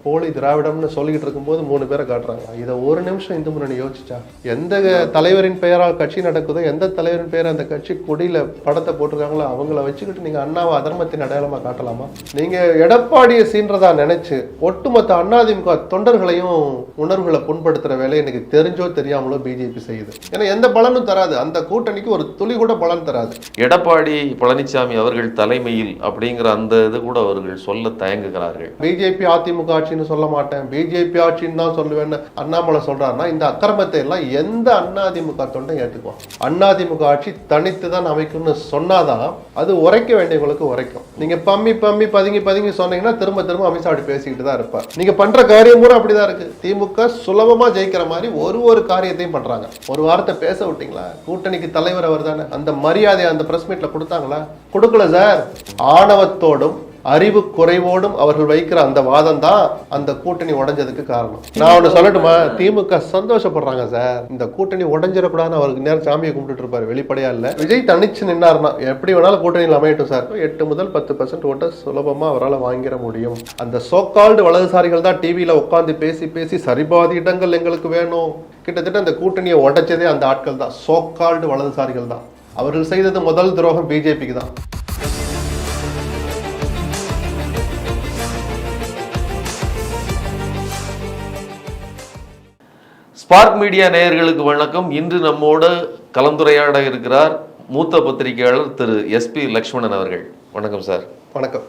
போலி திராவிடம்னு சொல்லிக்கிட்டு இருக்கும்போது 3 பேரை காட்டுறாங்க. இதை ஒரு நிமிஷம் இந்து முன்னணி யோசிச்சா, எந்த தலைவரின் பெயரால் கட்சி நடக்குதோ, எந்த தலைவரின் பெயர் அந்த கட்சி கொடியில படத்தை போட்டிருக்காங்களோ அவங்கள வச்சுக்கிட்டு நீங்க அண்ணாவை அதர்மத்தின் அடையாளமா காட்டலாமா? நீங்க எடப்பாடியை சீன்றதா நினைச்சு ஒட்டுமொத்த அதிமுக தொண்டர்களையும் உணர்வுகளை புண்படுத்துற வேலையை எனக்கு தெரிஞ்சோ தெரியாமலோ பிஜேபி செய்யுது. ஏன்னா எந்த பலனும் தராது, அந்த கூட்டணிக்கு ஒரு துளி கூட பலன் தராது. எடப்பாடி பழனிசாமி அவர்கள் தலைமையில் அப்படிங்கிற அந்த இது கூட அவர்கள் சொல்ல தயங்குகிறார்கள். பிஜேபி அதிமுக ஆட்சின்னு சொல்ல மாட்டேன், பிஜேபி ஆட்சின்னு தான் சொல்லுவேன்னு அண்ணாமலை சொல்றாருன்னா இந்த அக்கிரமத்தை எல்லாம் எந்த அதிமுக தொண்டை ஏற்றுக்குவோம்? அதிமுக ஆட்சி தனித்து தான் அமைக்கும்னு சொன்னாதான் அது உரைக்க வேண்டியவங்களுக்கு உரைக்கும். நீங்க பம்மி பதுங்கி சொன்னீங்கன்னா திரும்ப திரும்ப அமித்ஷா அப்படி பேசிக்கிட்டு தான் இருப்பார். நீங்க பண்ற காரியம் கூட அப்படிதான் இருக்கு. திமுக சுலபமா ஜெயிக்கிற மாதிரி ஒரு காரியத்தையும் பண்றாங்க. ஒரு வார்த்தை பேச விட்டீங்களா? கூட்டணிக்கு தலைவர் அவர் தானே, அந்த மரியாதையை அந்த பிரஸ் மீட்ல கொடுத்தாங்களா? கொடுக்கல சார். ஆணவத்தோடும் அறிவு குறைவோடும் அவர்கள் வைக்கிற அந்த வாதம் தான் அந்த கூட்டணி உடைஞ்சதுக்கு காரணம். நான் ஒண்ணு சொல்லட்டுமா? திமுக சந்தோஷப்படுறாங்க சார், இந்த கூட்டணி உடைஞ்சிடக்கூடாதுன்னு அவருக்கு நேரம் சாமியை கும்பிட்டு இருப்பாரு, வெளிப்படையா இல்ல. விஜய் தனிச்சு நின்னாருன்னா எப்படி வேணாலும் கூட்டணியில் அமையட்டும் சார், 8 முதல் 10% ஓட்ட சுலபமா அவரால் வாங்கிட முடியும். அந்த சோகால்டு வலதுசாரிகள் தான் டிவியில உட்காந்து பேசி சரிபாதி இடங்கள் எங்களுக்கு வேணும். கிட்டத்தட்ட அந்த கூட்டணியை உடைச்சதே அந்த ஆட்கள் தான், சோகால்டு வலதுசாரிகள் தான். அவர்கள் செய்தது முதல் துரோகம் பிஜேபிக்கு தான். ஸ்பார்க் மீடியா நேயர்களுக்கு வணக்கம். இன்று நம்மோட கலந்துரையாட இருக்கிறார் மூத்த பத்திரிகையாளர் திரு SP லக்ஷ்மணன் அவர்கள். வணக்கம் சார். வணக்கம்.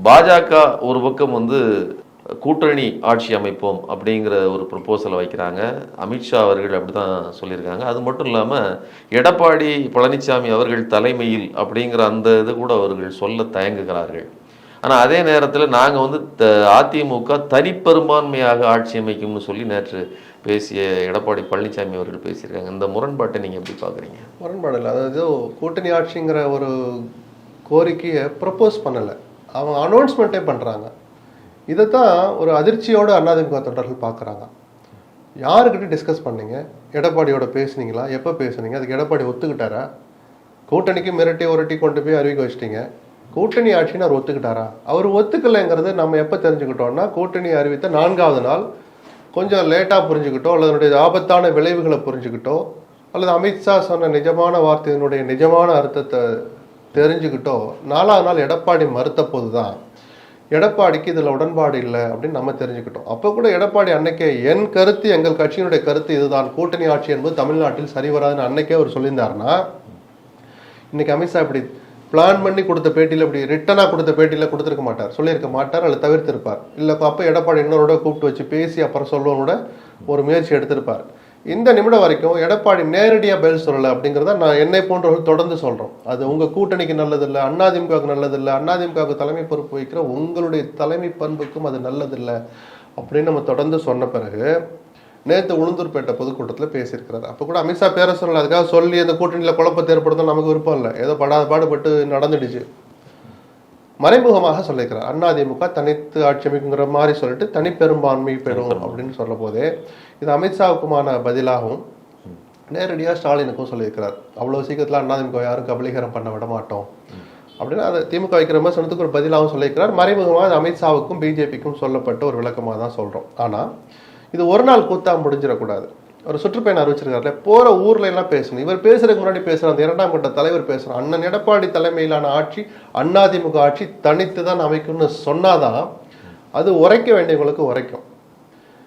பாஜக ஒரு பக்கம் கூட்டணி ஆட்சி அமைப்போம் அப்படிங்கிற ஒரு ப்ரொபோசலை வைக்கிறாங்க. அமித்ஷா அவர்கள் அப்படிதான் சொல்லியிருக்காங்க. அது மட்டும் இல்லாமல் எடப்பாடி பழனிசாமி அவர்கள் தலைமையில் அப்படிங்கிற அந்த இது கூட அவர்கள் சொல்ல தயங்குகிறார்கள். ஆனால் அதே நேரத்தில் நாங்கள் அதிமுக தனிப்பெரும்பான்மையாக ஆட்சி அமைக்கும்னு சொல்லி நேற்று பேசிய எடப்பாடி பழனிசாமி அவர்கள் பேசியிருக்காங்க. இந்த முரண்பாட்டை நீங்கள் எப்படி பார்க்குறீங்க? முரண்பாடு இல்லை, அதாவது கூட்டணி ஆட்சிங்கிற ஒரு கோரிக்கையை ப்ரப்போஸ் பண்ணலை, அவங்க அனௌன்ஸ்மெண்ட்டே பண்ணுறாங்க. இதை தான் ஒரு அதிர்ச்சியோடு அதிமுக தொண்டர்கள் பார்க்குறாங்க. யாருக்கிட்ட டிஸ்கஸ் பண்ணீங்க? எடப்பாடியோட பேசுனீங்களா? எப்போ பேசுனீங்க? அதுக்கு எடப்பாடி ஒத்துக்கிட்டாரா? கூட்டணிக்கு மிரட்டி உரட்டி கொண்டு போய் அறிவிக்க வச்சிட்டீங்க. கூட்டணி ஆட்சின்னு அவர் ஒத்துக்கிட்டாரா? அவர் ஒத்துக்கலைங்கிறது நம்ம எப்போ தெரிஞ்சுக்கிட்டோம்னா, கூட்டணி அறிவித்த 4வது நாள் கொஞ்சம் லேட்டாக புரிஞ்சுக்கிட்டோம், அல்லது அதனுடைய ஆபத்தான விளைவுகளை புரிஞ்சுக்கிட்டோ, அல்லது அமித்ஷா சொன்ன நிஜமான வார்த்தையினுடைய நிஜமான அர்த்தத்தை தெரிஞ்சுக்கிட்டோ 4வது நாள் எடப்பாடி மறுத்த போது தான் எடப்பாடிக்கு இதில் உடன்பாடு இல்லை அப்படின்னு நம்ம தெரிஞ்சுக்கிட்டோம். அப்போ கூட எடப்பாடி அன்னைக்கே என் கருத்து, எங்கள் கட்சியினுடைய கருத்து இதுதான், கூட்டணி ஆட்சி என்பது தமிழ்நாட்டில் சரி வராதுன்னு அன்னைக்கே அவர் சொல்லியிருந்தாருன்னா, இன்னைக்கு அமித்ஷா இப்படி பிளான் பண்ணி கொடுத்த பேட்டியில் இப்படி ரிட்டனாக கொடுத்த பேட்டியில் கொடுத்துருக்க மாட்டார், சொல்லியிருக்க மாட்டார், அல்லது தவிர்த்திருப்பார். இல்லை அப்போ எடப்பாடி இன்னொருட கூப்பிட்டு வச்சு பேசி அப்புறம் சொல்லணுட ஒரு முயற்சி எடுத்திருப்பார். இந்த நிமிடம் வரைக்கும் எடப்பாடி நேரடியாக பதில் சொல்லலை அப்படிங்கிறத நான் என்னை போன்றவர்கள் தொடர்ந்து சொல்கிறோம். அது உங்கள் கூட்டணிக்கு நல்லதில்லை, அதிமுகவுக்கு நல்லதில்லை, அதிமுகவுக்கு தலைமை பொறுப்பு வைக்கிற உங்களுடைய தலைமை பண்புக்கும் அது நல்லதில்லை அப்படின்னு நம்ம தொடர்ந்து சொன்ன பிறகு நேற்று உளுந்தூர்பேட்டை பொதுக்கூட்டத்தில் பேசியிருக்கிறார். அப்போ கூட அமித்ஷா பேர சொல்லலை, அதுக்காக சொல்லி அந்த கூட்டணியில் குழப்பத்தை ஏற்படுத்தணும் நமக்கு விருப்பம் இல்லை, ஏதோ பாடுபட்டு நடந்துடுச்சு. மறைமுகமாக சொல்லியிருக்கிறார் அதிமுக தனித்து ஆட்சி அமைக்குங்கிற மாதிரி சொல்லிட்டு தனிப்பெரும்பான்மை பெறும் அப்படின்னு சொல்ல போதே இது அமித்ஷாவுக்குமான பதிலாகவும் நேரடியாக ஸ்டாலினுக்கும் சொல்லியிருக்கிறார். அவ்வளோ சீக்கிரத்தில் அதிமுக யாரும் கபலீகரம் பண்ண விட மாட்டோம் அப்படின்னு அதை திமுக வைக்கிற மாதிரி சொன்னதுக்கு ஒரு பதிலாகவும் சொல்லியிருக்கிறார். மறைமுகமாக அமித்ஷாவுக்கும் பிஜேபிக்கும் சொல்லப்பட்ட ஒரு விளக்கமாக தான் சொல்கிறோம். ஆனால் இது ஒரு நாள் கூத்தா முடிஞ்சிடக்கூடாது. ஒரு சுற்றுப்பயணம் அறிவிச்சிருக்காருல, போகிற ஊர்ல எல்லாம் பேசணும். இவர் பேசுறதுக்கு முன்னாடி பேசுகிற அந்த 2ஆம் கட்ட தலைவர் பேசுகிறோம், அண்ணன் எடப்பாடி தலைமையிலான ஆட்சி அதிமுக ஆட்சி தனித்து தான் அமைக்கும்னு சொன்னாதான் அது உரைக்க வேண்டியவங்களுக்கு உரைக்கும்.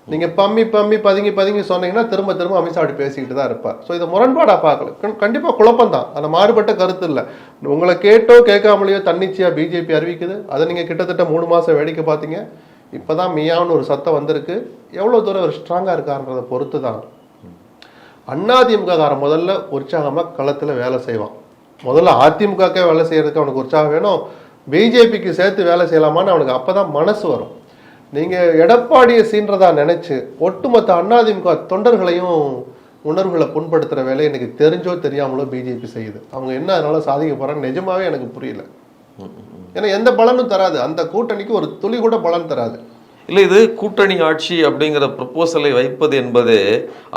நீங்க பம்மி பதுங்கி சொன்னீங்கன்னா திரும்ப திரும்ப அமித்ஷா அப்படி பேசிக்கிட்டு தான் இருப்பார். ஸோ இதை முரண்பாடாக பார்க்கல, கண்டிப்பாக குழப்பம் தான், அதில் மாறுபட்ட கருத்து இல்லை. உங்களை கேட்டோ கேட்காமலையோ தன்னிச்சையா பிஜேபி அறிவிக்குது. அதை நீங்கள் கிட்டத்தட்ட 3 மாதம் வேடிக்கை பார்த்தீங்க. இப்போதான் மியான்னு ஒரு சத்தம் வந்திருக்கு. எவ்வளோ தூரம் ஒரு ஸ்ட்ராங்காக இருக்காருன்றதை பொறுத்து தான். அதிமுக முதல்ல உற்சாகமாக களத்தில் வேலை செய்வான். முதல்ல அதிமுகக்கே வேலை செய்யறதுக்கு அவனுக்கு உற்சாகம் வேணும், பிஜேபிக்கு சேர்த்து வேலை செய்யலாமான்னு அவனுக்கு அப்போதான் மனசு வரும். நீங்கள் எடப்பாடியை சீன்றதா நினைச்சு ஒட்டுமொத்த அதிமுக தொண்டர்களையும் உணர்வுகளை புண்படுத்துகிற வேலையை எனக்கு தெரிஞ்சோ தெரியாமலோ பிஜேபி செய்யுது. அவங்க என்ன அதனால சாதிக்க போகிறான்னு நிஜமாவே எனக்கு புரியல. ஏன்னா எந்த பலனும் தராது, அந்த கூட்டணிக்கு ஒரு துளி கூட பலன் தராது. இல்லை, இது கூட்டணி ஆட்சி அப்படிங்கிற ப்ரப்போசலை வைப்பது என்பது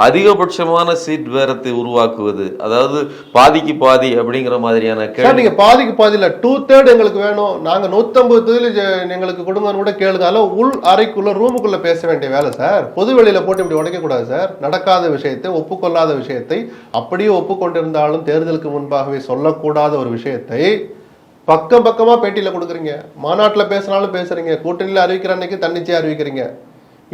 அதிகபட்சமான சீட் பேரத்தை உருவாக்குவது, அதாவது பாதிக்கு பாதி அப்படிங்கிற மாதிரியான சார். நீங்க பாதிக்கு பாதி இல்ல, 2/3 எங்களுக்கு வேணும், நாங்க 150 எங்களுக்கு கொடுங்கன்னு கூட கேளுங்க. அதெல்லாம் உள் அறைக்குள்ள ரூமுக்குள்ள பேச வேண்டிய வேலை சார். பொது வெளியில போட்டு இப்படி உடைக்க கூடாது சார். நடக்காத விஷயத்தை, ஒப்புக்கொள்ளாத விஷயத்தை, அப்படியே ஒப்புக்கொண்டிருந்தாலும் தேர்தலுக்கு முன்பாகவே சொல்லக்கூடாத ஒரு விஷயத்தை பக்கம் பக்கமா பேட்டியில கொடுக்குறீங்க. மாநாட்டுல பேசினாலும் பேசுறீங்க, கூட்டணியில அறிவிக்கிற அன்னைக்கு தன்னிச்சையா அறிவிக்கிறீங்க.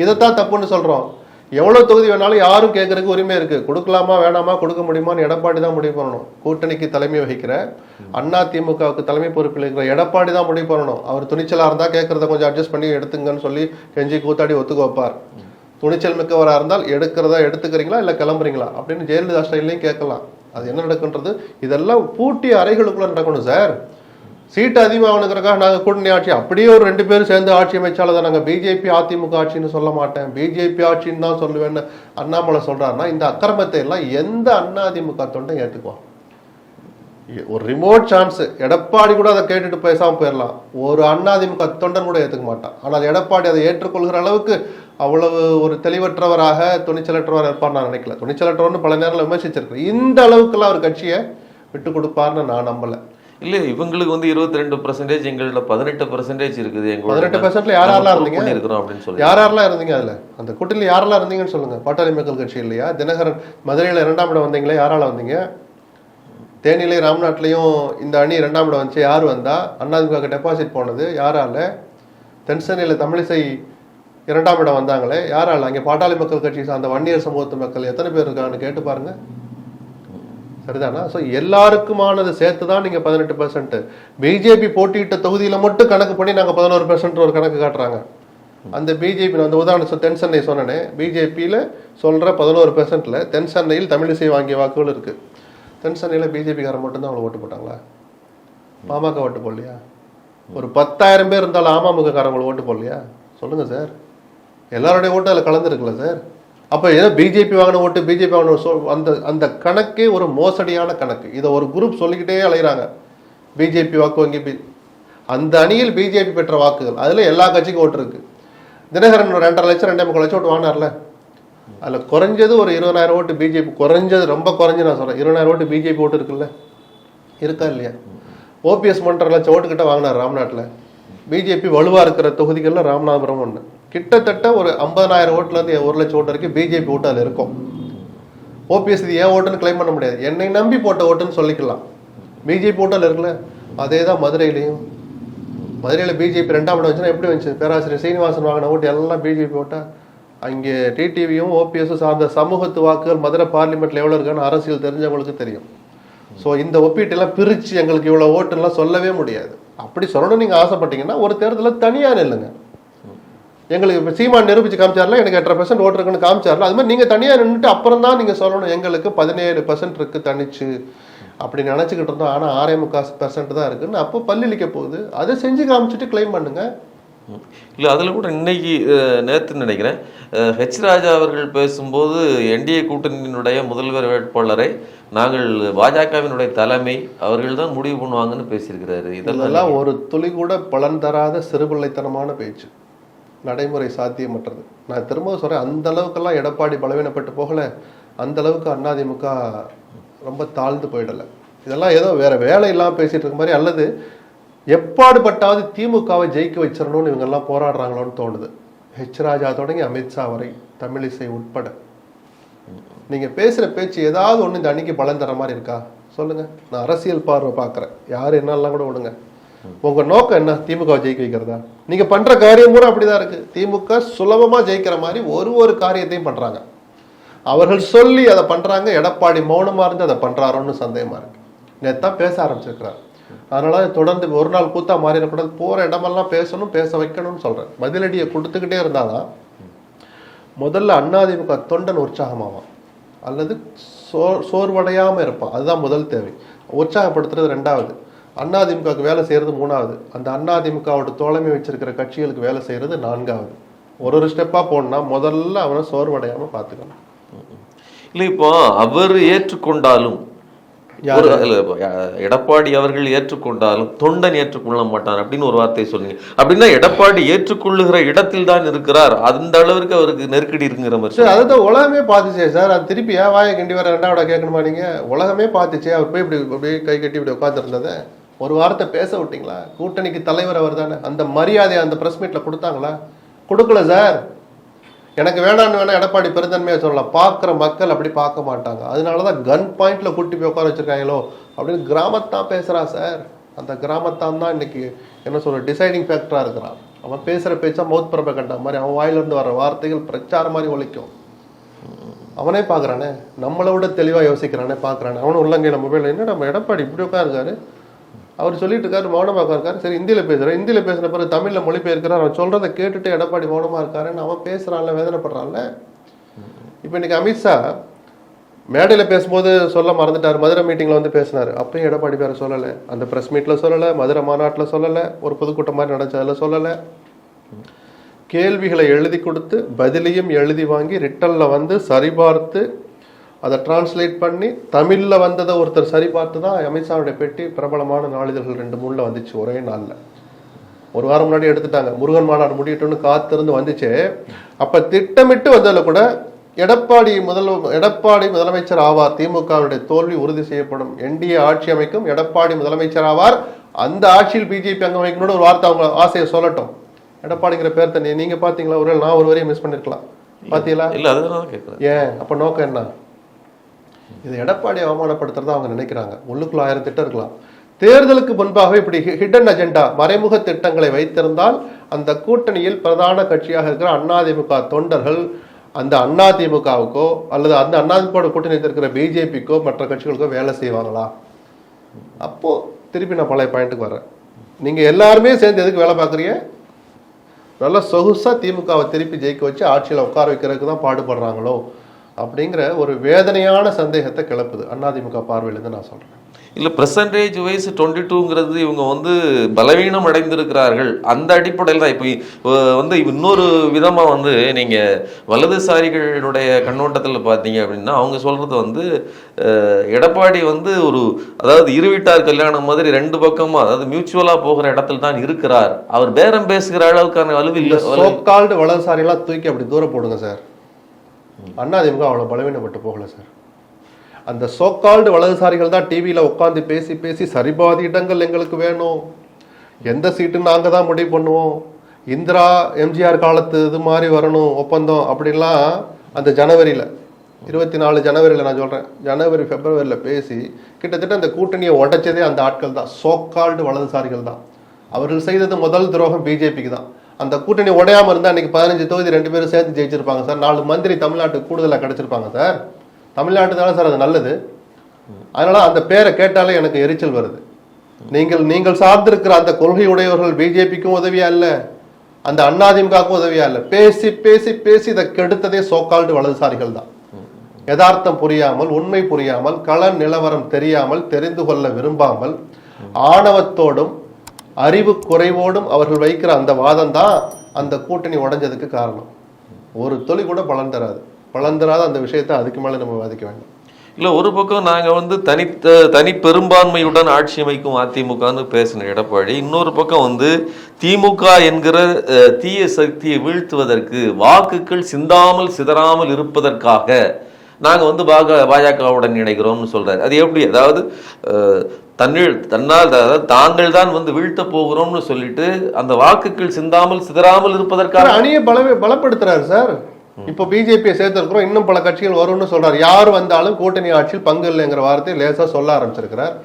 இதைத்தான் தப்புன்னு சொல்றோம். எவ்வளவு தொகுதி வேணாலும் யாரும் கேட்கறதுக்கு உரிமை இருக்கு. கொடுக்கலாமா வேணாமா, கொடுக்க முடியுமான்னு எடப்பாடி தான் முடிவு பண்ணணும். கூட்டணிக்கு தலைமை வகிக்கிற அதிமுகவுக்கு தலைமை பொறுப்பில் இருக்கிற எடப்பாடி தான் முடிவு பண்ணணும். அவர் துணிச்சலா இருந்தா கேட்கறத கொஞ்சம் அட்ஜஸ்ட் பண்ணி எடுத்துங்கன்னு சொல்லி கெஞ்சி கூத்தாடி ஒத்துக்க வைப்பார். துணிச்சல் மிக்கவராக இருந்தால் எடுக்கிறதா எடுத்துக்கிறீங்களா இல்லை கிளம்புறீங்களா அப்படின்னு ஜெயலலிதா ஸ்டைல்லையும் கேட்கலாம். அது என்ன நடக்குன்றது இதெல்லாம் பூட்டிய அறைகளுக்குள்ள நடக்கணும் சார். சீட்டு அதிகமாகணுங்கிறக்காக நாங்கள் கூட்டணி ஆட்சி அப்படியே ஒரு 2 பேரும் சேர்ந்து ஆட்சி அமைச்சாலும் தான் நாங்கள் பிஜேபி அதிமுக ஆட்சின்னு சொல்ல மாட்டேன், பிஜேபி ஆட்சின்னு தான் சொல்லுவேன்னு அண்ணாமலை சொல்றாருன்னா இந்த அக்கிரமத்தை எல்லாம் எந்த அதிமுக தொண்டை ஏற்றுக்குவான்? ஒரு ரிமோட் சான்ஸ் எடப்பாடி கூட அதை கேட்டுட்டு பேசாமல் போயிடலாம். ஒரு அதிமுக தொண்டன் கூட ஏற்றுக்க மாட்டான். ஆனால் எடப்பாடி அதை ஏற்றுக்கொள்கிற அளவுக்கு அவ்வளவு ஒரு தெளிவற்றவராக, துணிச்சலற்றவராக இருப்பார் நான் நினைக்கல. துணிச்சலற்றவர்னு பல நேரத்தில் விமர்சிச்சிருக்கேன். இந்த அளவுக்குலாம் ஒரு கட்சியை விட்டு கொடுப்பார்னு நான் நம்பலை. இல்லை, இவங்களுக்கு வந்து 22%, எங்களோட 18% இருக்குது. 18%ல யாரெல்லாம் இருந்தீங்க இருக்கிறோம் அப்படின்னு சொல்லி யாரெல்லாம் இருந்தீங்க? அதுல அந்த கூட்டணியில் யாரெல்லாம் இருந்தீங்கன்னு சொல்லுங்க. பாட்டாளி மக்கள் கட்சி இல்லையா? தினகரன் மதுரையில் 2ஆம் இடம் வந்தீங்களே, யாரால வந்தீங்க? தேனிலையும் ராம்நாட்லையும் இந்த அணி 2ஆம் இடம் வந்துச்சு, யார் வந்தா? அதிமுக டெபாசிட் போனது யாரால? தென்சென்னையில் தமிழிசை 2ஆம் இடம் வந்தாங்களே, யாரால? அங்கே பாட்டாளி மக்கள் கட்சி சார்ந்த வன்னியர் சமூகத்து மக்கள் எத்தனை பேர் இருக்காங்கன்னு கேட்டு பாருங்க. சரிதானா? ஸோ எல்லாருக்குமானது சேர்த்து தான் நீங்கள் 18%. பிஜேபி போட்டியிட்ட தொகுதியில் மட்டும் கணக்கு பண்ணி நாங்கள் 11% ஒரு கணக்கு காட்டுறாங்க. அந்த பிஜேபி அந்த உதாரணம் தென் சென்னை சொன்னேனே, பிஜேபியில் சொல்கிற 11%ல் தென் சென்னையில் தமிழிசை வாங்கிய வாக்குகள் இருக்குது. தென் சென்னையில் பிஜேபிக்காரன் மட்டும்தான் அவங்களை ஓட்டு போட்டாங்களா? பாமக ஓட்டு போடலையா? ஒரு 10,000 பேர் இருந்தாலும் அமமுக காரங்களை ஓட்டு போடலையா? சொல்லுங்கள் சார். எல்லாருடைய ஓட்டு அதில் கலந்துருக்குல்ல சார். அப்போ ஏதோ பிஜேபி வாங்கின ஓட்டு, பிஜேபி வாங்கின அந்த அந்த கணக்கே ஒரு மோசடியான கணக்கு. இதை ஒரு குரூப் சொல்லிக்கிட்டே அலைகிறாங்க. பிஜேபி வாக்கு வங்கி, அந்த அணியில் பிஜேபி பெற்ற வாக்குகள் அதில் எல்லா கட்சிக்கும் ஓட்டு இருக்கு. தினகரன் 2.5 லட்சம் 2.25 லட்சம் ஓட்டு வாங்கினார்ல, அதில் குறைஞ்சது ஒரு 20,000 ஓட்டு பிஜேபி, குறைஞ்சது ரொம்ப குறைஞ்சு நான் சொல்கிறேன், 20,000 ஓட்டு பிஜேபி ஓட்டு இருக்குல்ல, இருக்கா இல்லையா? ஓபிஎஸ் 1.5 லட்சம் ஓட்டு கிட்ட வாங்கினார் ராம்நாட்டில். பிஜேபி வலுவாக இருக்கிற தொகுதிகளில் ராமநாதபுரம் ஒன்று. கிட்டத்தட்ட ஒரு 50,000 ஓட்டுலேருந்து 1 லட்சம் ஓட்டு வரைக்கும் பிஜேபி ஓட்டு அதில் இருக்கும். ஓபிஎஸ் இது ஏன் ஓட்டுன்னு கிளைம் பண்ண முடியாது, என்னை நம்பி போட்ட ஓட்டுன்னு சொல்லிக்கலாம். பிஜேபி ஓட்டு அதில் இருக்குல்ல. அதே தான் மதுரையிலையும். மதுரையில் பிஜேபி 2ஆம் இடம் வந்துச்சுன்னா எப்படி வந்துச்சு? பேராசிரியர் சீனிவாசன் வாங்கின ஓட்டு எல்லாம் பிஜேபி ஓட்டா? அங்கே டிடிவியும் ஓபிஎஸும் சார்ந்த சமூகத்து வாக்குகள் மதுரை பார்லிமெண்ட்டில் எவ்வளோ இருக்கான்னு அரசியல் தெரிஞ்சவங்களுக்கு தெரியும். ஸோ இந்த ஒப்பீட்டெல்லாம் பிரித்து எங்களுக்கு இவ்வளோ ஓட்டுலாம் சொல்லவே முடியாது. அப்படி சொல்லணும்னு நீங்கள் ஆசைப்பட்டீங்கன்னா ஒரு தேர்தலில் தனியாக நில்லுங்க. எங்களுக்கு இப்போ சீமான் நிரூபிச்சு காமிச்சார்ல, எனக்கு 8% ஓட்டு இருக்குன்னு காமிச்சார்ல, அது மாதிரி நீங்கள் தனியாக நின்றுட்டு அப்புறம் தான் நீங்கள் சொல்லணும் எங்களுக்கு 17% இருக்குது தனிச்சு அப்படி நினச்சிக்கிட்டு இருந்தோம். ஆனால் 6.25% தான் இருக்குன்னு அப்போ பல்லிழிக்க போகுது. அதை செஞ்சு காமிச்சிட்டு கிளைம் பண்ணுங்க. இல்லை, அதில் கூட இன்னைக்கு நேற்று நினைக்கிறேன் ஹெச் ராஜா அவர்கள் பேசும்போது என்டிஏ கூட்டணியினுடைய முதல்வர் வேட்பாளரை நாங்கள் பாஜகவினுடைய தலைமை அவர்கள் தான் முடிவு பண்ணுவாங்கன்னு பேசியிருக்கிறாரு. இதெல்லாம் ஒரு துளி கூட பலன் தராத சிறுபிள்ளைத்தனமான பேச்சு, நடைமுறை சாத்தியமற்றது. நான் திரும்ப சொல்கிறேன், அந்த அளவுக்கெல்லாம் எடப்பாடி பலவீனப்பட்டு போகலை, அந்த அளவுக்கு அதிமுக ரொம்ப தாழ்ந்து போயிடலை. இதெல்லாம் ஏதோ வேற வேலை இல்லாமல் பேசிட்டு இருக்க மாதிரி, அல்லது எப்பாடுபட்டாவது திமுகவை ஜெயிக்க வச்சிடணும்னு இவங்கெல்லாம் போராடுறாங்களோன்னு தோணுது. ஹெச் ராஜா தொடங்கி அமித்ஷா வரை, தமிழிசை உட்பட. நீங்கள் பேசுகிற பேச்சு ஏதாவது ஒன்று இந்த அணிக்கு பலன் தர மாதிரி இருக்கா சொல்லுங்கள். நான் அரசியல் பார்வை பார்க்குறேன், யார் என்னெல்லாம் கூட விடுங்க. உங்கள் நோக்கம் என்ன? திமுக ஜெயிக்க வைக்கிறதா? நீங்கள் பண்ணுற காரியம் கூட அப்படிதான் இருக்குது. திமுக சுலபமாக ஜெயிக்கிற மாதிரி ஒரு காரியத்தையும் பண்ணுறாங்க. அவர்கள் சொல்லி அதை பண்ணுறாங்க. எடப்பாடி மௌனமாக இருந்து அதை பண்ணுறாரோன்னு சந்தேகமாக இருக்கு. நேத்தான் பேச ஆரம்பிச்சிருக்கிறார். அதனால தொடர்ந்து ஒரு நாள் கூத்தா மாறிடக்கூடாது, போகிற இடமெல்லாம் பேசணும், பேச வைக்கணும்னு சொல்கிறேன். பதிலடியை கொடுத்துக்கிட்டே இருந்தாதான் முதல்ல அதிமுக தொண்டன் உற்சாகமாவான், அல்லது சோர்வடையாமல் இருப்பான். அதுதான் முதல் தேவை. உற்சாகப்படுத்துறது 2வது, அதிமுகவுக்கு வேலை செய்கிறது 3வது, அந்த அதிமுகவோட தோழமை வச்சிருக்கிற கட்சிகளுக்கு வேலை செய்கிறது 4வது. ஒரு ஸ்டெப்பாக போனா முதல்ல அவனை சோர்வடையாமல் பார்த்துக்கணும். இல்லை, இப்போ அவர் ஏற்றுக்கொண்டாலும் எடப்பாடி அவர்கள் ஏற்றுக்கொண்டாலும் தொண்டன் ஏற்றுக்கொள்ள மாட்டான் அப்படின்னு ஒரு வார்த்தையை சொன்னீங்க. அப்படின்னா எடப்பாடி ஏற்றுக்கொள்ளுகிற இடத்தில் தான் இருக்கிறார், அந்த அளவிற்கு அவருக்கு நெருக்கடி இருக்குங்கிற மாதிரி. சார் அதுதான் உலகமே பார்த்துச்சே சார். அது திருப்பி வாயை கண்டி வர ரெண்டாவோட கேட்கணுமா நீங்க? உலகமே பார்த்துச்சே. அவர் போய் இப்படி அப்படியே கை கட்டி இப்படி உட்காந்துருந்ததை ஒரு வார்த்தை பேச விட்டீங்களா? கூட்டணிக்கு தலைவர் அவர் தானே. அந்த மரியாதையை அந்த பிரஸ் மீட்ல கொடுத்தாங்களா? கொடுக்கல சார். எனக்கு வேணான்னு வேணா எடப்பாடி பெருந்தன்மையாக சொல்லலாம். பார்க்குற மக்கள் அப்படி பார்க்க மாட்டாங்க. அதனாலதான் கன் பாயிண்ட்ல கூட்டி போய் உட்கார வச்சிருக்காங்களோ அப்படின்னு கிராமத்தான் பேசுறான் சார். அந்த கிராமத்தான் தான் இன்னைக்கு என்ன சொல்ற டிசைடிங் ஃபேக்டரா இருக்கிறான். அவன் பேசுற பேச்சா மவுத் பிரப கண்ட மாதிரி அவன் வாயிலிருந்து வர வார்த்தைகள் பிரச்சாரம் மாதிரி ஒழிக்கும். அவனே பார்க்குறானே, நம்மளை விட தெளிவாக யோசிக்கிறானே, பார்க்குறானே. அவனும் உள்ளங்கையில் மொபைல் என்ன நம்ம எடப்பாடி இப்படி உட்காருக்காரு, அவர் சொல்லிட்டு இருக்காரு, மௌனமாக இருக்காரு. சரி இந்தியில் பேசுகிறேன், இந்தியில் பேசின பிறகு தமிழில் மொழிபெயர்க்கிறார். அவன் சொல்கிறத கேட்டுட்டு எடப்பாடி மௌனமாக இருக்காருன்னு அவன் பேசுகிறான்ல, வேதனைப்படுறான்ல. இப்போ இன்னைக்கு அமித்ஷா மேடையில் பேசும்போது சொல்ல மறந்துட்டார். மதுரை மீட்டிங்கில் வந்து பேசினார். அப்பயும் எடப்பாடி பேரை சொல்லலை. அந்த ப்ரெஸ் மீட்டில் சொல்லலை, மதுரை மாநாட்டில் சொல்லலை, ஒரு பொதுக்கூட்டம் மாதிரி நடந்ததில் சொல்லலை. கேள்விகளை எழுதி கொடுத்து பதிலையும் எழுதி வாங்கி ரிட்டனில் வந்து சரிபார்த்து அதை டிரான்ஸ்லேட் பண்ணி தமிழில் வந்ததை ஒருத்தர் சரிபார்த்து தான் அமித்ஷாவுடைய பெட்டி பிரபலமான நாளிதழ்கள் 2-3 வந்துச்சு ஒரே நாளில். ஒரு வாரம் முன்னாடி எடுத்துட்டாங்க. முருகன் மாநாடு முடியட்டும்னு காத்திருந்து வந்துச்சு. அப்போ திட்டமிட்டு வந்ததில் கூட எடப்பாடி முதலமைச்சர் ஆவார், திமுகவுடைய தோல்வி உறுதி செய்யப்படும், என்டிஏ ஆட்சி அமைக்கும், எடப்பாடி முதலமைச்சர் ஆவார், அந்த ஆட்சியில் பிஜேபி அங்க வைக்கணும்னு ஒரு வார்த்தை அவங்க ஆசையை சொல்லட்டும். எடப்பாடிங்கிற பேர் தண்ணி நீங்க பாத்தீங்களா? ஒரு நான் ஒரு வரையும் மிஸ் பண்ணிருக்கலாம். பாத்தீங்களா? இல்ல அதுதான் கேட்கிறேன். ஏன் அப்ப நோக்கம் என்ன? இது எடப்பாடி அவமானப்படுத்துறதா அவங்க நினைக்கிறாங்க. உள்ளுக்குள்ள 1000 திட்டம் இருக்கலாம். தேர்தலுக்கு முன்பாக இப்படி ஹிடன் அஜெண்டா மறைமுக திட்டங்களை வைத்திருந்தால் அந்த கூட்டணியில் பிரதான கட்சியாக இருக்கிற அதிமுக தொண்டர்கள் அந்த அதிமுகவுக்கோ அல்லது அந்த அதிமுக கூட்டணி இருக்கிற பிஜேபிக்கோ மற்ற கட்சிகளுக்கோ வேலை செய்வாங்களா? அப்போ திருப்பி நான் பழைய பாயிண்ட்டுக்கு வரேன். நீங்க எல்லாருமே சேர்ந்து எதுக்கு வேலை பார்க்குறீங்க? நல்லா சொகுசா திமுகவை திருப்பி ஜெயிக்க வச்சு ஆட்சியில் உட்கார வைக்கிறதுக்கு தான் பாடுபடுறாங்களோ அப்படிங்கிற ஒரு வேதனையான சந்தேகத்தை கிளப்புது அதிமுக பார்வையிலேருந்து நான் சொல்றேன். இல்லை பெர்சன்டேஜ் வைஸ் 22ங்கிறது இவங்க வந்து பலவீனம் அடைந்திருக்கிறார்கள். அந்த அடிப்படையில் தான் இப்போ வந்து இன்னொரு விதமாக வந்து நீங்கள் வலதுசாரிகளுடைய கண்ணோட்டத்தில் பார்த்தீங்க அப்படின்னா அவங்க சொல்கிறது வந்து எடப்பாடி வந்து அதாவது இருவிட்டார் கல்யாணம் மாதிரி 2 பக்கமாக அதாவது மியூச்சுவலாக போகிற இடத்துல தான் இருக்கிறார். அவர் பேரம் பேசுகிற அளவுக்கான வலுவில்லை. சோக்கால்டு வலதுசாரியெல்லாம் தூக்கி அப்படி தூரம் போடுங்க சார். அதிமுக அவ்வளோ பலவீனப்பட்டு போகல சார். அந்த சோக்கால்டு வலதுசாரிகள் தான் டிவியில் உட்காந்து பேசி பேசி சரிபாதி இடங்கள் எங்களுக்கு வேணும், எந்த சீட்டு நாங்கள் தான் முடிவு பண்ணுவோம், இந்திரா எம்ஜிஆர் காலத்து இது மாதிரி வரணும் ஒப்பந்தம் அப்படின்லாம் அந்த ஜனவரியில் 24 ஜனவரியில் நான் சொல்கிறேன், ஜனவரி பிப்ரவரியில் பேசி கிட்டத்தட்ட அந்த கூட்டணியை உடைச்சதே அந்த ஆட்கள் தான், சோக்கால்டு வலதுசாரிகள் தான். அவர்கள் செய்தது முதல் துரோகம் பிஜேபிக்கு தான். அந்த கூட்டணி உடையாமல் இருந்தால் அன்றைக்கி 15 தொகுதி 2 பேரும் சேர்த்து ஜெயிச்சிருப்பாங்க சார். 4 மந்திரி தமிழ்நாட்டுக்கு கூடுதலாக கிடச்சிருப்பாங்க சார். தமிழ்நாட்டு தானே சார் அது நல்லது. அதனால அந்த பேரை கேட்டாலே எனக்கு எரிச்சல் வருது. நீங்கள் சார்ந்திருக்கிற அந்த கொள்கை உடையவர்கள் பிஜேபிக்கும் உதவியா இல்லை, அந்த அதிமுகவுக்கும் உதவியா இல்லை. பேசி பேசி பேசி இதை கெடுத்ததே சோக்கால்டு வலதுசாரிகள் தான். யதார்த்தம் புரியாமல், உண்மை புரியாமல், கள நிலவரம் தெரியாமல், தெரிந்து கொள்ள விரும்பாமல், ஆணவத்தோடும் அறிவு குறைவோடும் அவர்கள் வைக்கிற அந்த வாதம் தான் அந்த கூட்டணி உடைஞ்சதுக்கு காரணம். ஒரு தொழில் கூட பலன் தராத அந்த விஷயத்தை அதுக்கு மேலே நம்ம வாதிக்க வேண்டும். இல்லை ஒரு பக்கம் நாங்கள் வந்து தனி பெரும்பான்மையுடன் ஆட்சி அமைக்கும் அதிமுகன்னு பேசின எடப்பாடி, இன்னொரு பக்கம் வந்து திமுக என்கிற தீய சக்தியை வீழ்த்துவதற்கு வாக்குகள் சிதறாமல் இருப்பதற்காக நாங்கள் வந்து பாஜகவுடன் இணைகிறோம்னு சொல்றாரு. அது எப்படி? அதாவது தன்னால் தாங்கள் தான் வந்து வீழ்த்த போகிறோம்னு சொல்லிட்டு அந்த வாக்குகள் சிதறாமல் இருப்பதற்காக அணியை பலப்படுத்துறாரு சார். இப்போ பிஜேபியை சேர்த்திருக்கிறோம், இன்னும் பல கட்சிகள் வரும்னு சொல்றாரு. யார் வந்தாலும் கூட்டணி ஆட்சியில் பங்கு இல்லைங்கிற வார்த்தையை லேசா சொல்ல ஆரம்பிச்சிருக்கிறார்.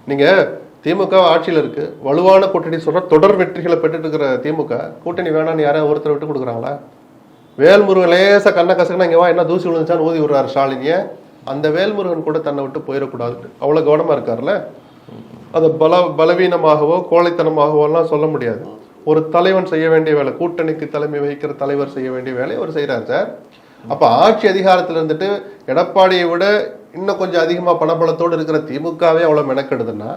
நீங்க திமுக ஆட்சியில் இருக்கு, வலுவான கூட்டணி சொல்ற தொடர் வெற்றிகளை பெற்றுட்டு இருக்கிற திமுக கூட்டணி வேணான்னு யாராவது ஒருத்தர் விட்டு கொடுக்குறாங்களா? வேல்முருகன் லேசா கண்ண கசக்குனா இங்க வா என்ன தூசி விழுந்துச்சான்னு ஊதி விடுறாரு ஸ்டாலின். அந்த வேல்முருகன் கூட தன்னை விட்டு போயிடக்கூடாது, அவ்வளவு கவனமா இருக்காருல்ல. அதை பலவீனமாகவோ கோழைத்தனமாகவோ எல்லாம் சொல்ல முடியாது. ஒரு தலைவன் செய்ய வேண்டிய வேலை, கூட்டணிக்கு தலைமை வகிக்கிற தலைவர் செய்ய வேண்டிய வேலையை அவர் செய்யறாரு சார். அப்ப ஆட்சி அதிகாரத்தில் இருந்துட்டு எடப்பாடியை விட இன்னும் கொஞ்சம் அதிகமா பணபலத்தோடு இருக்கிற திமுகவே அவ்வளவு மெனக்கெடுதுன்னா,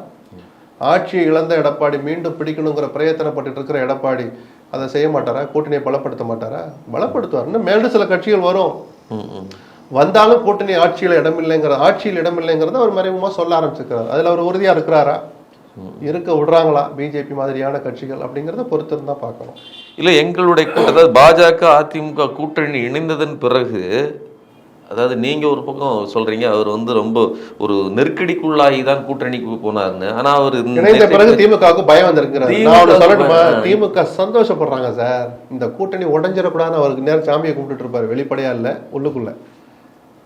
ஆட்சியை இழந்த எடப்பாடி மீண்டும் பிடிக்கணுங்கிற பிரயத்தனப்பட்டு இருக்கிற எடப்பாடி அதை செய்ய மாட்டாரா? கூட்டணியை பலப்படுத்த மாட்டாரா? பலப்படுத்துவார். இன்னும் மேலும் சில கட்சிகள் வரும். வந்தாலும் கூட்டணி ஆட்சியில் இடமில்லைங்கிறத அவர் மறைமுகமா சொல்ல ஆரம்பிச்சிருக்கிறார். அதுல அவர் உறுதியா இருக்கிறாரா, இருக்க விடுறாங்களா பிஜேபி மாதிரியான கட்சிகள் அப்படிங்கிறத பொறுத்து இருந்தா பார்க்கணும். இல்லை, எங்களுடைய அதாவது பாஜக அதிமுக கூட்டணி இணைந்ததன் பிறகு, அதாவது நீங்க ஒரு பக்கம் சொல்றீங்க அவர் வந்து ரொம்ப ஒரு நெருக்கடிக்குள்ளாகி தான் கூட்டணிக்கு போனாருன்னு. ஆனா அவர் இணைந்த பிறகு திமுகவுக்கு பயம் வந்திருக்கிறாரு. நான் சொல்லட்டுமா, திமுக சந்தோஷப்படுறாங்க சார். இந்த கூட்டணி உடைஞ்சிடக்கூடாதுன்னு அவருக்கு நேரம் சாமியை கும்பிட்டு இருப்பாரு. வெளிப்படையா இல்ல, உள்ளுக்குள்ள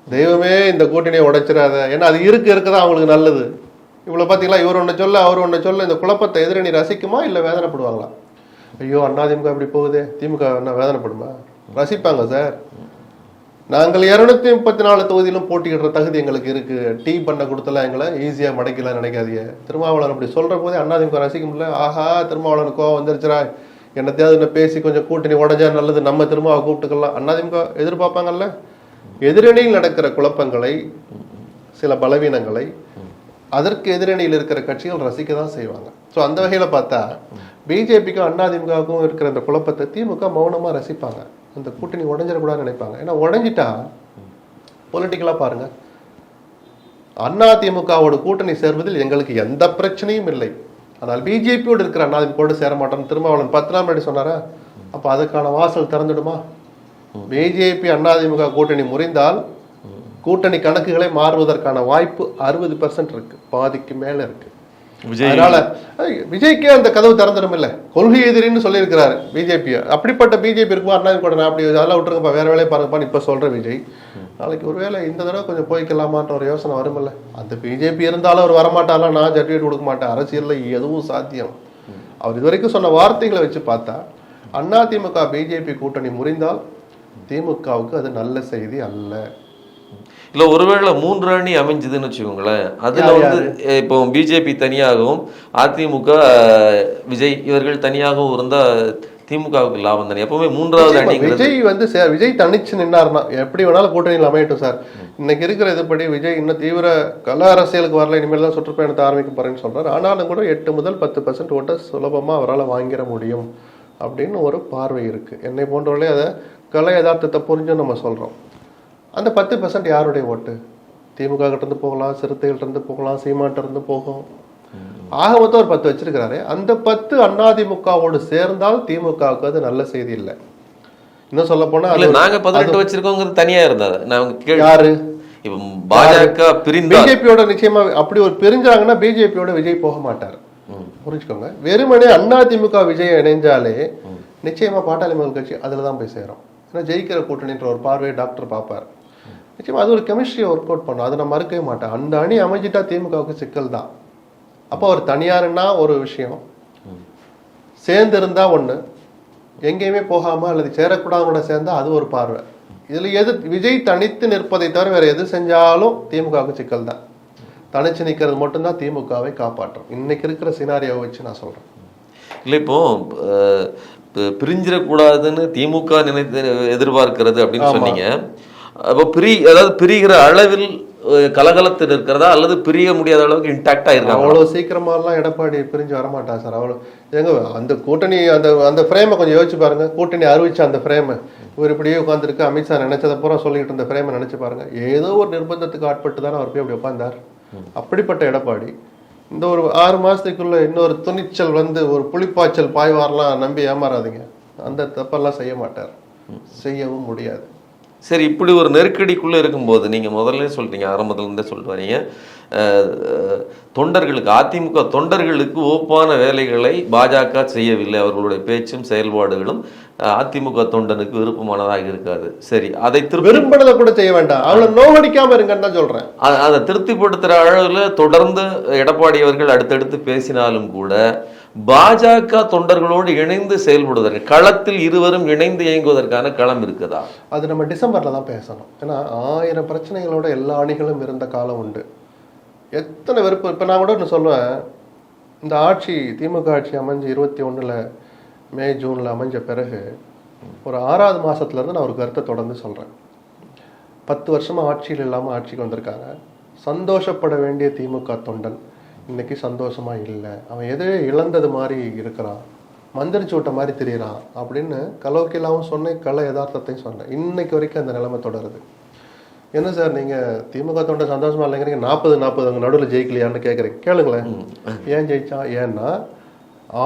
தெய்வமே இந்த கூட்டணியை உடைச்சிடாத. ஏன்னா அது இருக்குதான் அவங்களுக்கு நல்லது. இவ்வளவு பாத்தீங்களா, இவர் ஒண்ணு சொல்ல அவர் ஒண்ணு சொல்ல, இந்த குழப்பத்தை எதிரணி ரசிக்குமா இல்ல வேதனைப்படுவாங்களா? ஐயோ அண்ணா திமுக இப்படி போகுது, திமுக என்ன வேதனைப்படுமா? ரசிப்பாங்க சார். நாங்கள் 234 தொகுதியிலும் போட்டிக்கிற தகுதி எங்களுக்கு இருக்கு. டீ பண்ண கொடுத்தலாம் எங்களை ஈஸியா மடக்கலாம் நினைக்காதீங்க. திருமாவளவன் அப்படி சொல்ற போதே அதிமுக ரசிக்க முடியல. ஆஹா திருமாவளவன் கோவம் வந்துருச்சுரா, என்னத்தையாவது பேசி கொஞ்சம் கூட்டணி உடஞ்சா நல்லது, நம்ம திருமாவை கூப்பிட்டுக்கலாம் அதிமுக எதிர்பார்ப்பாங்கல்ல. எதிரணியில் நடக்கிற குழப்பங்களை, சில பலவீனங்களை அதற்கு எதிரணியில் இருக்கிற கட்சிகள் ரசிக்க தான் செய்வாங்க. ஸோ அந்த வகையில பார்த்தா பிஜேபிக்கும் அதிமுகவுக்கும் இருக்கிற அந்த குழப்பத்தை திமுக மௌனமா ரசிப்பாங்க. அந்த கூட்டணி உடைஞ்சிடக்கூடாதுன்னு நினைப்பாங்க. ஏன்னா உடைஞ்சிட்டா பொலிட்டிக்கலா பாருங்க, அதிமுகவோட கூட்டணி சேர்வதில் எங்களுக்கு எந்த பிரச்சனையும் இல்லை. ஆனால் பிஜேபியோடு இருக்கிற அதிமுகவோடு சேர மாட்டோம் திருமாவளவன் 10 நாள் முன்னாடி சொன்னாரா? அப்ப அதுக்கான வாசல் திறந்துடுமா? பிஜேபி அதிமுக கூட்டணி முறிந்தால் கூட்டணி கணக்குகளை மாறுவதற்கான வாய்ப்பு 60% இருக்கு, பாதிக்கு மேல இருக்கு. அதனால விஜய்க்கே அந்த கதவு திறந்துடும் இல்ல. கொள்கை எதிரின்னு சொல்லியிருக்கிறாரு பிஜேபி. அப்படிப்பட்ட பிஜேபி இருக்குமா கூட நான் அப்படி அதெல்லாம் விட்டுருங்கப்பா, வேற வேலையை பாருங்கப்பான்னு இப்ப சொல்ற விஜய் நாளைக்கு ஒருவேளை இந்த தடவை கொஞ்சம் போய்க்கலாமான்ற ஒரு யோசனை வருமில்ல. அந்த பிஜேபி இருந்தாலும் அவர் வரமாட்டாலும் நான் சர்டிஃபிகேட் கொடுக்க மாட்டேன். அரசியல்ல எதுவும் சாத்தியம். அவர் இதுவரைக்கும் சொன்ன வார்த்தைகளை வச்சு பார்த்தா அதிமுக பிஜேபி கூட்டணி முறிந்தால் திமுகவுக்கு அது நல்ல செய்தி அல்ல. இல்ல ஒருவேளை 3 அணி அமைஞ்சதுன்னு வச்சுக்கோங்களேன், அதுல வந்து இப்போ பிஜேபி தனியாகவும் அதிமுக விஜய் இவர்கள் தனியாகவும் இருந்தா திமுகவுக்கு லாபம் தானே. எப்பவுமே 3வது அணி விஜய் வந்து விஜய் தனிச்சு நின்னாருன்னா எப்படி வேணாலும் கூட்டணியில் அமையட்டும் சார். இன்னைக்கு இருக்கிற இதுபடி விஜய் இன்னும் தீவிர கல அரசியலுக்கு வரல, இனிமேல் தான் சுற்றுப்பயணத்தை ஆரம்பிக்க போறேன்னு சொல்றாரு. ஆனாலும் கூட 8 முதல் 10% ஓட்டை சுலபமா அவரால் வாங்கிட முடியும் அப்படின்னு ஒரு பார்வை இருக்கு. என்னை போன்றவர்களே அதை கலை யதார்த்தத்தை புரிஞ்சும் நம்ம சொல்றோம். அந்த 10% யாருடைய ஓட்டு? திமுக கிட்ட இருந்து போகலாம், சிறுத்தைகள்ட்ட இருந்து போகலாம், சீமான்ட்ட இருந்து போகும். ஆக மொத்தம் ஒரு 10 வச்சிருக்கிறாரு. அந்த 10 அதிமுகவோடு சேர்ந்தால் திமுகவுக்கு அது நல்ல செய்தி இல்லை. இன்னும் சொல்ல போனா நாங்க 18 வச்சிருக்கோங்கிறது தனியா இருந்தாரு. யாரு இப்ப பாஜக பிஜேபியோட நிச்சயமா அப்படி ஒரு பிரிஞ்சாங்கன்னா பிஜேபியோட விஜய் போக மாட்டார். புரிஞ்சுக்கோங்க. வெறுமனே அதிமுக விஜய் இணைஞ்சாலே நிச்சயமா பாட்டாளி மக்கள் கட்சி அதுலதான் போய் சேரும். ஏன்னா ஜெயிக்கிற கூட்டணின்ற ஒரு பார்வையை டாக்டர் பார்ப்பார். நிச்சயமா அது ஒரு கெமிஸ்ட்ரியை ஒர்க் அவுட் பண்ணும். அதை நான் மறுக்கவே மாட்டேன். அந்த அணி அமைஞ்சிட்டா திமுகவுக்கு சிக்கல் தான். அப்போ அவர் தனியாருன்னா ஒரு விஷயம், சேர்ந்து இருந்தா ஒண்ணு, எங்கேயுமே போகாம அல்லது சேரக்கூடாதோட சேர்ந்தா அது ஒரு பார்வை. இதுல எது விஜய் தனித்து நிற்பதை தவிர வேற எது செஞ்சாலும் திமுகவுக்கு சிக்கல் தான். தனிச்சு நிற்கிறது மட்டும்தான் திமுகவை காப்பாற்றும். இன்னைக்கு இருக்கிற சினாரியோவை வச்சு நான் சொல்றேன். இல்லை இப்போ பிரிஞ்சிடக்கூடாதுன்னு திமுக நினைத்து எதிர்பார்க்கிறது அப்படின்னு சொன்னீங்க. அப்போ அதாவது பிரிகிற அளவில் கலகலத்தில் இருக்கிறதா அல்லது பிரிய முடியாத அளவுக்கு இன்டாக்டா இருக்காங்க? அவ்வளவு சீக்கிரமா எல்லாம் எடப்பாடி பிரிஞ்சு வரமாட்டாங்க சார். அவ்வளவு எங்க அந்த கூட்டணி அந்த ஃப்ரேமை கொஞ்சம் யோசிச்சு பாருங்க. கூட்டணி அறிவிச்ச அந்த ஃப்ரேமை இவர் இப்படியே உட்காந்துருக்கு, அமித்ஷா நினைச்சதை பூரா சொல்லிட்டு இருந்த ஃப்ரேமை நினைச்சு பாருங்க. ஏதோ ஒரு நிர்பந்தத்துக்கு ஆட்பட்டு தானே அவர் போய் அப்படி உட்கார்ந்தார். அப்படிப்பட்ட எடப்பாடி இந்த ஒரு 6 மாசத்துக்குள்ள இன்னொரு துணிச்சல் வந்து ஒரு புலிப்பாய்ச்சல் பாய்வாரெல்லாம் நம்பி ஏமாறாதீங்க. அந்த தப்பெல்லாம் செய்ய மாட்டார், செய்யவும் முடியாது. சரி, இப்படி ஒரு நெருக்கடிக்குள்ள இருக்கும்போது நீங்க முதல்ல சொல்றீங்க, ஆரம்பத்துல இருந்தே சொல்லிட்டு வரீங்க, தொண்டர்களுக்கு அதிமுக தொண்டர்களுக்கு ஓப்பான வேலைகளை பாஜக செய்யவில்லை, அவர்களுடைய பேச்சும் செயல்பாடுகளும் அதிமுக தொண்டனுக்கு விருப்பமானதாக இருக்காது. சரி, அதை விரும்பினதை கூட செய்ய வேண்டாம், அவளை நோகடிக்காம இருங்கன்னு தான் சொல்றேன். அதை திருப்திப்படுத்துற அளவுல தொடர்ந்து எடப்பாடி அவர்கள் அடுத்தடுத்து பேசினாலும் கூட பாஜக தொண்டர்களோடு இணைந்து செயல்படுவதற்கு களத்தில் இருவரும் இணைந்து இயங்குவதற்கான களம் இருக்குதா? அது நம்ம டிசம்பர்ல தான் பேசணும். ஏன்னா 1000 பிரச்சனைகளோட எல்லா அணிகளும் இருந்த காலம் உண்டு. எத்தனை விருப்பம். இப்ப நான் கூட ஒன்று சொல்லுவேன், இந்த ஆட்சி திமுக ஆட்சி அமைஞ்சு 21ல் மே ஜூன்ல அமைஞ்ச பிறகு ஒரு 6வது மாசத்துல இருந்து நான் ஒரு கருத்தை தொடர்ந்து சொல்றேன். 10 வருஷமா ஆட்சியில் இல்லாம ஆட்சிக்கு வந்திருக்காங்க. சந்தோஷப்பட வேண்டிய திமுக தொண்டன் இன்னைக்கு சந்தோஷமா இல்லை. அவன் எதையோ இழந்தது மாதிரி இருக்கிறான், மந்திரிச்சு விட்ட மாதிரி தெரியறான் அப்படின்னு கலோக்கிலாவும் சொன்னேன், கல யதார்த்தத்தையும் சொன்னேன். இன்னைக்கு வரைக்கும் அந்த நிலைமை தொடருது. என்ன சார் நீங்கள் திமுக தொண்டை சந்தோஷமா இல்லைங்கிறீங்க, 40-40 அங்கே நடுவில் ஜெயிக்கலையான்னு கேட்குறீங்க. கேளுங்களேன் ஏன் ஜெயிச்சா. ஏன்னா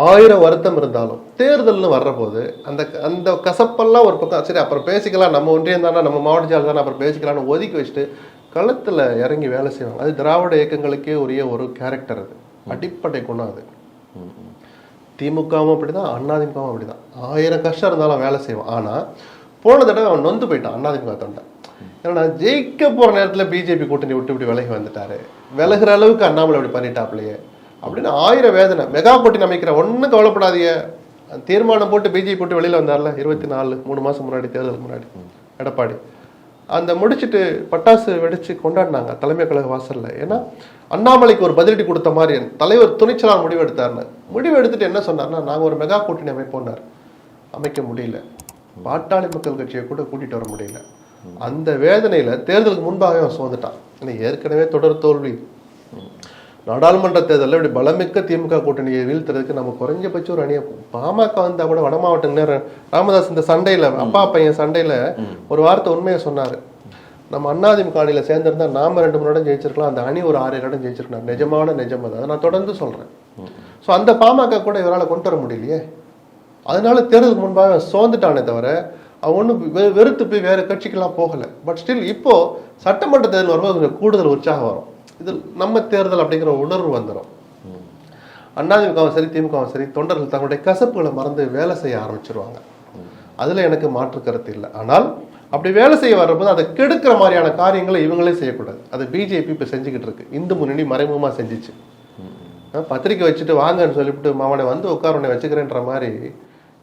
1000 வருத்தம் இருந்தாலும் தேர்தல்னு வர்ற போது அந்த அந்த கசப்பெல்லாம் ஒரு பக்கம் சரி அப்புறம் பேசிக்கலாம், நம்ம ஒன்றியம் தானே, நம்ம மாவட்ட செயலர் தானே, அப்புறம் பேசிக்கலாம்னு ஒதுக்கி வச்சுட்டு களத்தில் இறங்கி வேலை செய்வாங்க. அது திராவிட இயக்கங்களுக்கே உரிய ஒரு கேரக்டர், அது அடிப்படை குணம். அது திமுகவும் அப்படிதான், அதிமுகவும் அப்படிதான். 1000 கஷ்டம் இருந்தாலும் வேலை செய்வான். ஆனால் போன தடவை அவன் நொந்து போயிட்டான் அதிமுக தொண்டை. ஏன்னா ஜெயிக்க போகிற நேரத்தில் பிஜேபி கூட்டணி விட்டு இப்படி விலகி வந்துட்டாரு, விலகிற அளவுக்கு அண்ணாமலை அப்படி பண்ணிட்டாப்லையே அப்படின்னு 1000 வேதனை. மெகா கூட்டணி அமைக்கிற ஒன்றும் கவலைப்படாதீங்க, தீர்மானம் போட்டு பிஜேபி போட்டு வெளியில் வந்தார்ல 24 3 மாதம் முன்னாடி, தேர்தலுக்கு முன்னாடி எடப்பாடி அந்த முடிச்சுட்டு பட்டாசு வெடிச்சு கொண்டாடினாங்க தலைமை கழக வாசல்ல. ஏன்னா அண்ணாமலைக்கு ஒரு பதிலடி கொடுத்த மாதிரி தலைவர் துணிச்சலாக முடிவு எடுத்தார்னு. முடிவு எடுத்துட்டு என்ன சொன்னார்னா, நாங்கள் ஒரு மெகா கூட்டணி அமைப்போனார். அமைக்க முடியல, பாட்டாளி மக்கள் கட்சியை கூட கூட்டிட்டு வர முடியல. அந்த வேதனையில தேர்தலுக்கு முன்பாக அவன் சோர்ந்துட்டான். ஏற்கனவே தொடர் தோல்வி, நாடாளுமன்ற தேர்தலில் இப்படி பலமிக்க திமுக கூட்டணியை வீழ்த்துறதுக்கு நம்ம குறைஞ்சபட்சம் ஒரு அணியை பாமக வந்தா கூட வட மாவட்ட ராமதாஸ் இந்த சண்டையில அப்பா பையன் சண்டையில ஒரு வார்த்தை உண்மையை சொன்னாரு. நம்ம அதிமுக அணியில சேர்ந்திருந்தா நாம 2-3 இடம் ஜெயிச்சிருக்கலாம், அந்த அணி ஒரு 6 இடம் ஜெயிச்சிருக்கலாம். நிஜமான நிஜம் அதை நான் தொடர்ந்து சொல்றேன். ஸோ அந்த பாமக கூட இவரால் கொண்டு வர முடியலையே. அதனால தேர்தலுக்கு முன்பாக சோர்ந்துட்டானே தவிர அவன் ஒன்றும் வெறுத்து போய் வேற கட்சிக்கெல்லாம் போகலை. பட் ஸ்டில் இப்போ சட்டமன்ற தேர்தல் வரும்போது கொஞ்சம் கூடுதல் உற்சாகம் வரும். இது நம்ம தேர்தல் அப்படிங்கிற உணர்வு வந்துடும். அதிமுகவும் சரி திமுகவும் சரி தொண்டர்கள் தங்களுடைய கசப்புகளை மறந்து வேலை செய்ய ஆரம்பிச்சிருவாங்க. அதுல எனக்கு மாற்று கருத்து இல்லை. ஆனால் அப்படி வேலை செய்ய வர்றபோது அதை கெடுக்கிற மாதிரியான காரியங்களை இவங்களே செய்யக்கூடாது. அதை பிஜேபி இப்போ செஞ்சுக்கிட்டு இருக்கு. இந்து முன்னணி மறைமுகமா செஞ்சிச்சு. பத்திரிக்கை வச்சுட்டு வாங்கன்னு சொல்லிவிட்டு அவனை வந்து உட்கார வச்சுக்கிறேன்ற மாதிரி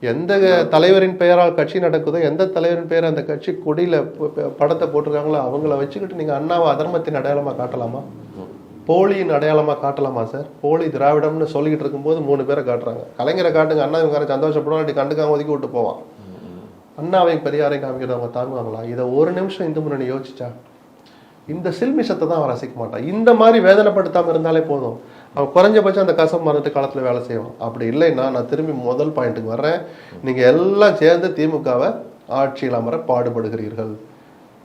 எந்த தலைவரின் பெயரால் கட்சி நடக்குதோ, எந்த தலைவரின் பெயர் அந்த கட்சி கொடியில படத்தை போட்டிருக்காங்களோ அவங்கள வச்சுக்கிட்டு நீங்க அண்ணாவை அதர்மத்தின் அடையாளமா காட்டலாமா, போலியின் அடையாளமா காட்டலாமா சார்? போலி திராவிடம்னு சொல்லிக்கிட்டு இருக்கும்போது 3 பேரை காட்டுறாங்க. கலைஞரை காட்டுங்க, அண்ணாவின் சந்தோஷப்படுவோம், அப்படி கண்டுக்காம ஒதுக்கி விட்டு போவான். அண்ணாவையும் பெரியாரையும் காமிக்கிறவங்க தாங்குவாங்களா? இதை ஒரு நிமிஷம் இந்து முன்னணி யோசிச்சா இந்த சில்மிஷத்தை தான் அவன் ரசிக்க மாட்டான். இந்த மாதிரி வேதனைப்படுத்தாம இருந்தாலே போதும், அவன் குறைஞ்சபட்சம் அந்த கசம் மறந்துட்டு காலத்துல வேலை செய்வான். அப்படி இல்லைன்னா நான் திரும்பி முதல் பாயிண்ட்டுக்கு வர்றேன். நீங்க எல்லாம் சேர்ந்து திமுகவை ஆட்சியில் அமர பாடுபடுகிறீர்கள்.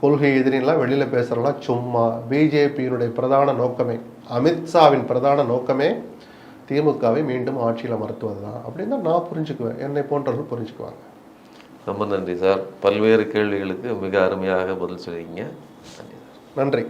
கொள்கை எதிரிலாம் வெளியில பேசுறலாம் சும்மா. பிஜேபியினுடைய பிரதான நோக்கமே, அமித்ஷாவின் பிரதான நோக்கமே திமுகவை மீண்டும் ஆட்சியில் அமர்த்துவதுதான் அப்படின்னு தான் நான் புரிஞ்சுக்குவேன். என்னை போன்றவர்கள் புரிஞ்சுக்குவாங்க. ரொம்ப நன்றி சார். பல்வேறு கேள்விகளுக்கு மிக அருமையாக பதில் சொல்லிங்க. நன்றி.